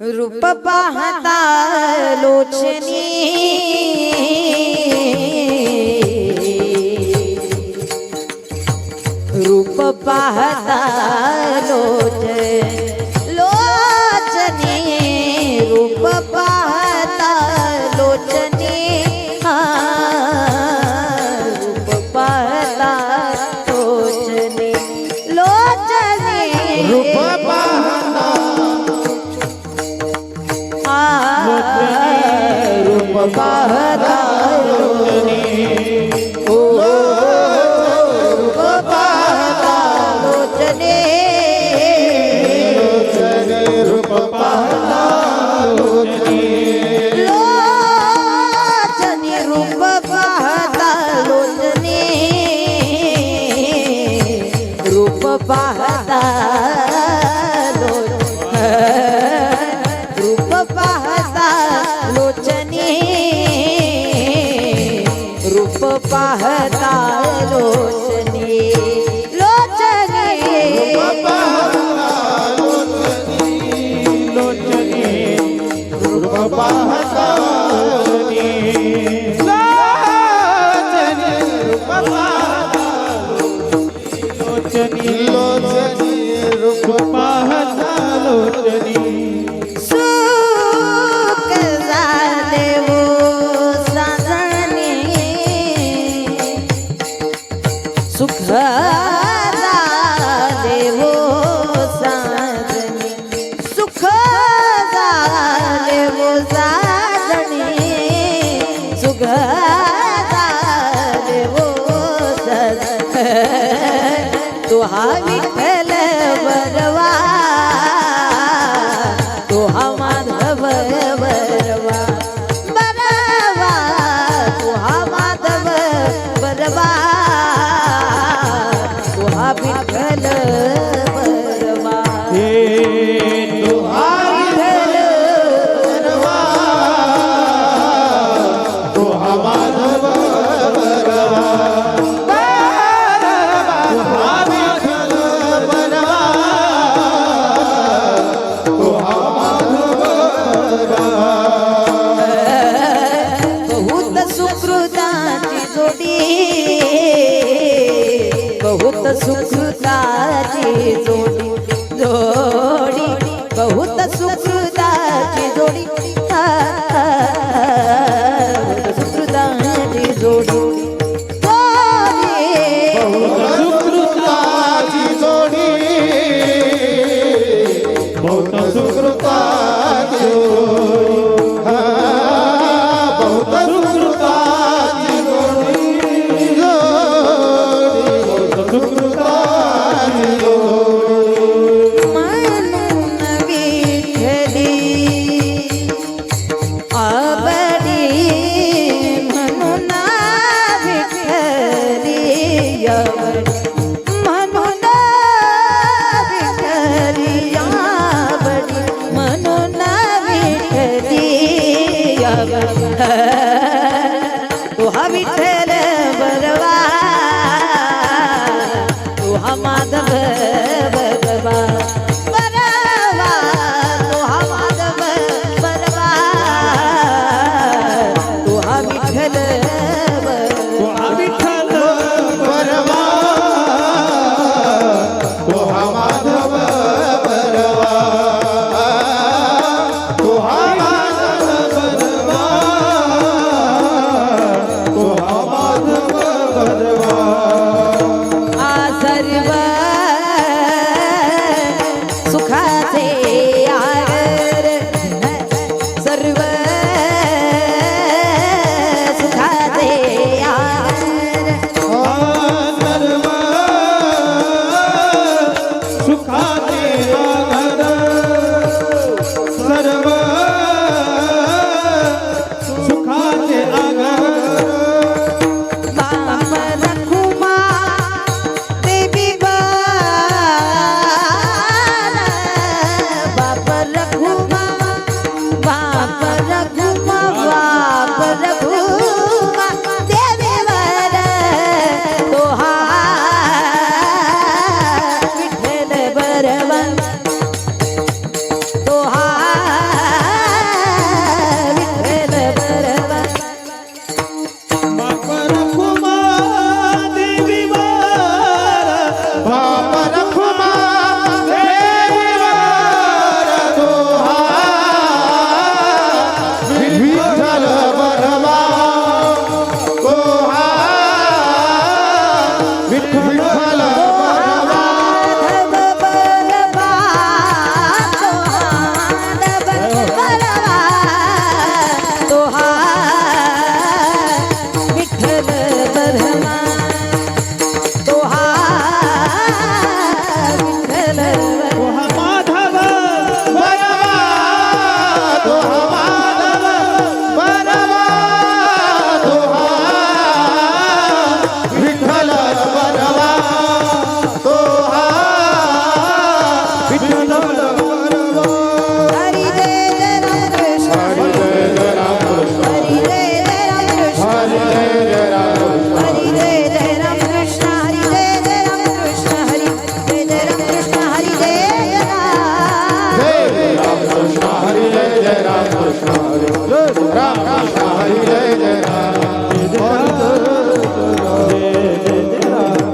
रूप पाहता लोचनी रूप पाहता लोचनी रूप पाहता लोचनी रूप पाहता लोचनी रूप पाहता रूप पाहता लोचनी रूप पाहता लोचनी रूप पाहता लोचनी लोचनी रूप पाहता लोचनी रूप पाहता रूप पाहता लोचनी रूप पाहता लोचनी रूप पाहता रूप पाहता लोचनी सुख झाले वो साजणी सुख झाले वो साजणी सुख झाले वो साजणी सुख झाले वो साजणी तो हा विठ्ठल बरवा तो हा माधव बरवा बरवा तो हा माधव बरवा तो हा विठ्ठल बरवा हे तो विठ्ठल बरवा तो हा माधव बरवा तो हा विठ्ठल बरवा तो हा माधव बरवा बहुत सुकृताची जोडी बहुत सुकृताची जोडी जोडी बहुत सुकृताची जोडी बहुत सुकृताची जोडी सुकृताची जोडी बहुत सुकृताची जोडी बहुत सुकृताची जोडी बहुत सुकृताची जोडी म्हणून विठ्ठली आवडी म्हणून विठ्ठली आवडी म्हणून विठ्ठली आवडी म्हणून विठ्ठली आवडी तो हा विठ्ठल बरवा तो हा माधव बरवा बरवा तो हा माधव बरवा तो हा विठ्ठल तो हा विठ्ठल बरवा तो हा माधव बरवा तो हा माधव बरवा राम कृष्ण हरी जय जय राम